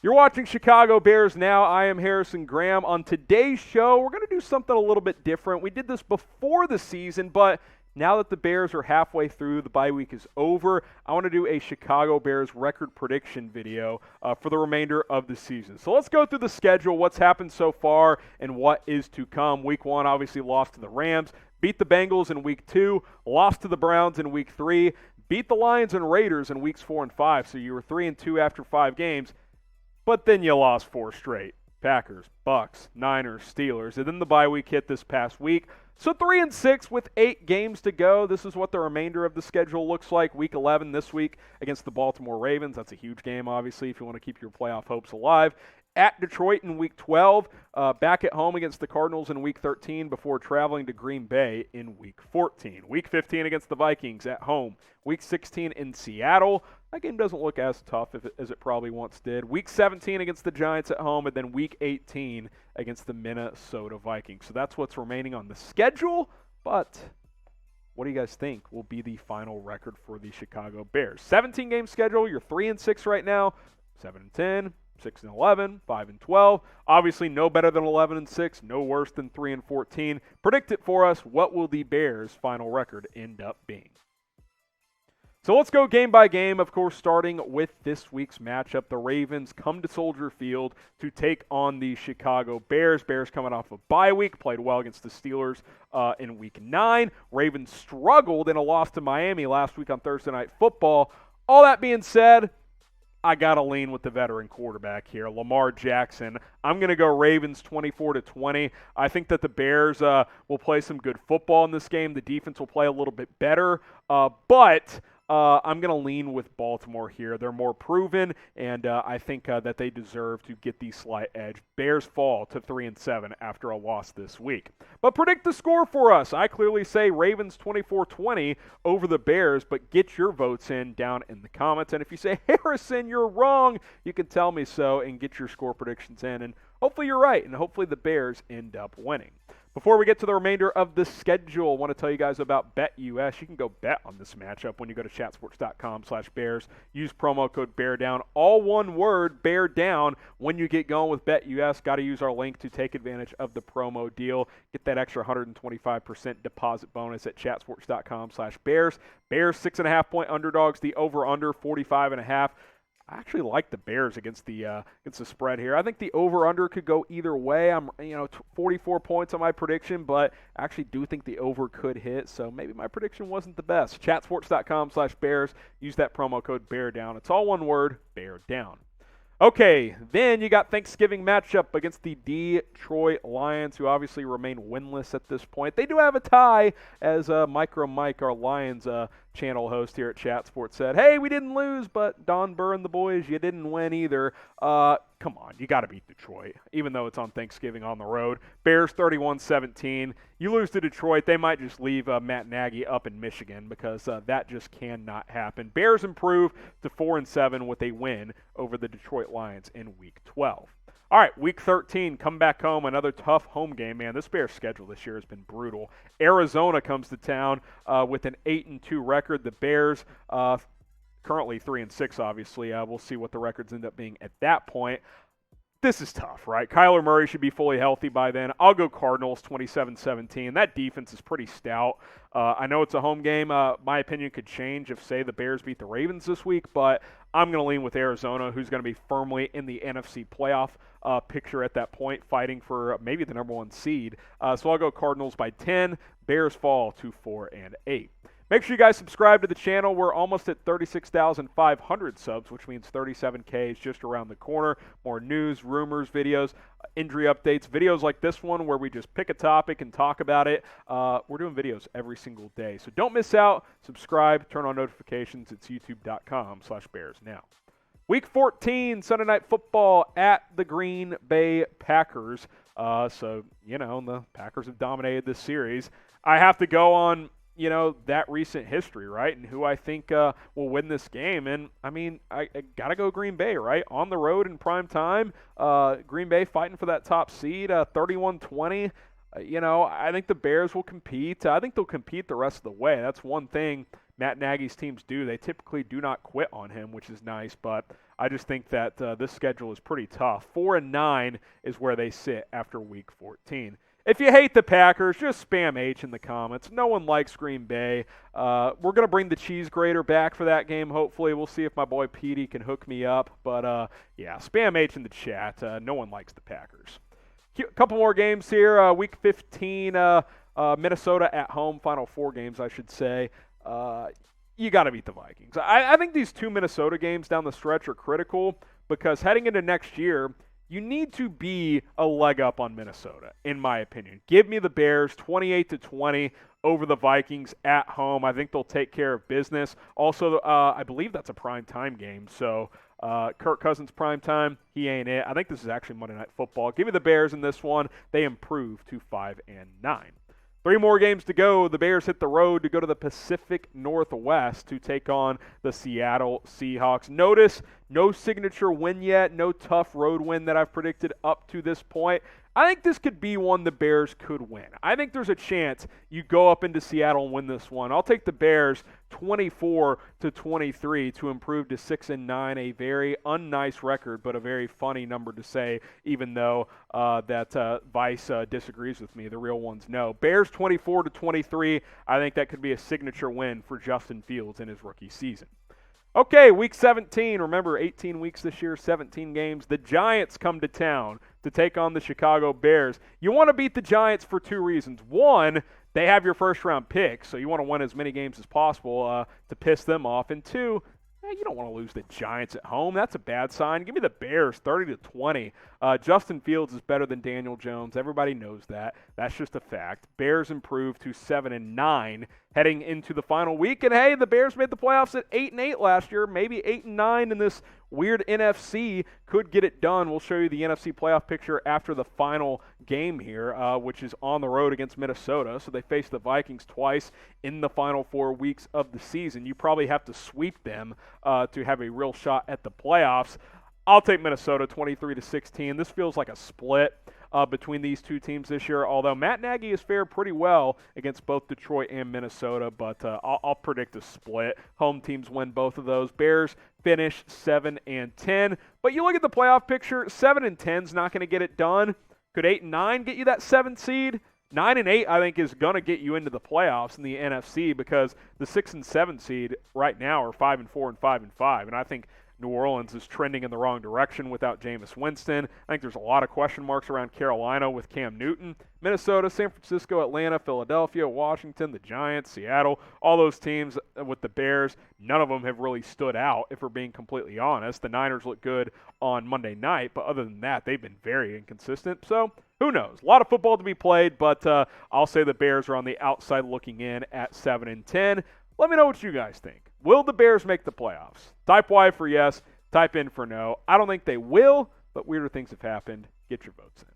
You're watching Chicago Bears Now. I am Harrison Graham. On today's show, we're going to do something a little bit different. We did this before the season, but now that the Bears are halfway through, the bye week is over, I want to do a Chicago Bears record prediction video for the remainder of the season. So let's go through the schedule, what's happened so far, and what is to come. Week 1, obviously lost to the Rams, beat the Bengals in Week 2, lost to the Browns in Week 3, beat the Lions and Raiders in Weeks 4 and 5, so you were 3-2 after 5 games. But then you lost 4 straight. Packers, Bucks, Niners, Steelers. And then the bye week hit this past week. So 3-6 with 8 games to go. This is what the remainder of the schedule looks like. Week 11 this week against the Baltimore Ravens. That's a huge game, obviously, if you want to keep your playoff hopes alive. At Detroit in Week 12, back at home against the Cardinals in Week 13 before traveling to Green Bay in Week 14. Week 15 against the Vikings at home. Week 16 in Seattle. That game doesn't look as tough as it probably once did. Week 17 against the Giants at home, and then Week 18 against the Minnesota Vikings. So that's what's remaining on the schedule, but what do you guys think will be the final record for the Chicago Bears? 17-game schedule, you're 3-6 right now, 7-10. 6-11, 5-12. Obviously, no better than 11-6, no worse than 3-14. Predict it for us. What will the Bears' final record end up being? So let's go game by game, of course, starting with this week's matchup. The Ravens come to Soldier Field to take on the Chicago Bears. Bears coming off a bye week, played well against the Steelers in Week 9. Ravens struggled in a loss to Miami last week on Thursday Night Football. All that being said, I got to lean with the veteran quarterback here, Lamar Jackson. I'm going to go Ravens 24-20. I think that the Bears will play some good football in this game. The defense will play a little bit better, but I'm going to lean with Baltimore here. They're more proven, and I think that they deserve to get the slight edge. Bears fall to 3-7 after a loss this week. But predict the score for us. I clearly say Ravens 24-20 over the Bears, but get your votes in down in the comments. And if you say, Harrison, you're wrong, you can tell me so and get your score predictions in. And hopefully you're right, and hopefully the Bears end up winning. Before we get to the remainder of the schedule, I want to tell you guys about BetUS. You can go bet on this matchup when you go to chatsports.com/Bears. Use promo code BEARDOWN, all one word, bear down, when you get going with BetUS. Got to use our link to take advantage of the promo deal. Get that extra 125% deposit bonus at chatsports.com/Bears. Bears 6.5-point underdogs. The over-under 45.5. I actually like the Bears against the spread here. I think the over/under could go either way. I'm 44 points on my prediction, but I actually do think the over could hit. So maybe my prediction wasn't the best. Chatsports.com/Bears. Use that promo code BEARDOWN. It's all one word, bear down. Okay, then you got Thanksgiving matchup against the Detroit Lions, who obviously remain winless at this point. They do have a tie, as Micro Mike, our Lions channel host here at Chat Sports, said, hey, we didn't lose, but Don Burr and the boys, you didn't win either. Come on, you got to beat Detroit, even though it's on Thanksgiving on the road. Bears 31-17. You lose to Detroit, they might just leave Matt Nagy up in Michigan, because that just cannot happen. Bears improve to 4-7 with a win over the Detroit Lions in Week 12. All right, Week 13, come back home, another tough home game. Man, this Bears schedule this year has been brutal. Arizona comes to town with an 8-2 record. The Bears currently 3-6, obviously. We'll see what the records end up being at that point. This is tough, right? Kyler Murray should be fully healthy by then. I'll go Cardinals 27-17. That defense is pretty stout. I know it's a home game. My opinion could change if, say, the Bears beat the Ravens this week, but I'm going to lean with Arizona, who's going to be firmly in the NFC playoff picture at that point, fighting for maybe the number 1 seed. So I'll go Cardinals by 10. Bears fall to 4-8. Make sure you guys subscribe to the channel. We're almost at 36,500 subs, which means 37K is just around the corner. More news, rumors, videos, injury updates, videos like this one where we just pick a topic and talk about it. We're doing videos every single day. So don't miss out. Subscribe, turn on notifications. It's youtube.com/BearsNow. Week 14, Sunday Night Football at the Green Bay Packers. So, the Packers have dominated this series. I have to go on that recent history, right? And who I think will win this game. And, I got to go Green Bay, right? On the road in prime time. Green Bay fighting for that top seed, 31-20. I think the Bears will compete. I think they'll compete the rest of the way. That's one thing Matt Nagy's teams do. They typically do not quit on him, which is nice. But I just think that this schedule is pretty tough. 4-9 is where they sit after Week 14. If you hate the Packers, just spam H in the comments. No one likes Green Bay. We're going to bring the cheese grater back for that game, hopefully. We'll see if my boy Petey can hook me up. But, yeah, spam H in the chat. No one likes the Packers. A couple more games here. Week 15, Minnesota at home. Final 4 games, I should say. You got to beat the Vikings. I think these 2 Minnesota games down the stretch are critical because heading into next year, you need to be a leg up on Minnesota, in my opinion. Give me the Bears 28-20 over the Vikings at home. I think they'll take care of business. Also, I believe that's a primetime game. So Kirk Cousins primetime, he ain't it. I think this is actually Monday Night Football. Give me the Bears in this one. They improve to 5-9. 3 more games to go. The Bears hit the road to go to the Pacific Northwest to take on the Seattle Seahawks. Notice no signature win yet, no tough road win that I've predicted up to this point. I think this could be one the Bears could win. I think there's a chance you go up into Seattle and win this one. I'll take the Bears 24-23 to improve to 6-9, a very unnice record, but a very funny number to say, even though that Vice disagrees with me. The real ones know. Bears 24-23. I think that could be a signature win for Justin Fields in his rookie season. Okay, Week 17. Remember, 18 weeks this year, 17 games. The Giants come to town to take on the Chicago Bears. You want to beat the Giants for 2 reasons. One, they have your first-round pick, so you want to win as many games as possible to piss them off. And 2, you don't want to lose the Giants at home. That's a bad sign. Give me the Bears 30-20. Justin Fields is better than Daniel Jones. Everybody knows that. That's just a fact. Bears improve to 7-9 heading into the final week. And hey, the Bears made the playoffs at 8-8 last year. Maybe 8-9 in this weird NFC could get it done. We'll show you the NFC playoff picture after the final game here, which is on the road against Minnesota. So they face the Vikings twice in the final 4 weeks of the season. You probably have to sweep them to have a real shot at the playoffs. I'll take Minnesota 23-16. This feels like a split between these 2 teams this year, although Matt Nagy has fared pretty well against both Detroit and Minnesota, but I'll predict a split. Home teams win both of those. Bears finish 7-10, but you look at the playoff picture, 7-10 is not going to get it done. Could 8-9 get you that 7th seed? 9-8, I think, is going to get you into the playoffs in the NFC because the 6 and 7 seed right now are 5-4 and 5-5, and I think New Orleans is trending in the wrong direction without Jameis Winston. I think there's a lot of question marks around Carolina with Cam Newton. Minnesota, San Francisco, Atlanta, Philadelphia, Washington, the Giants, Seattle, all those teams with the Bears, none of them have really stood out, if we're being completely honest. The Niners look good on Monday night, but other than that, they've been very inconsistent. So who knows? A lot of football to be played, but I'll say the Bears are on the outside looking in at 7-10. Let me know what you guys think. Will the Bears make the playoffs? Type Y for yes, type in for no. I don't think they will, but weirder things have happened. Get your votes in.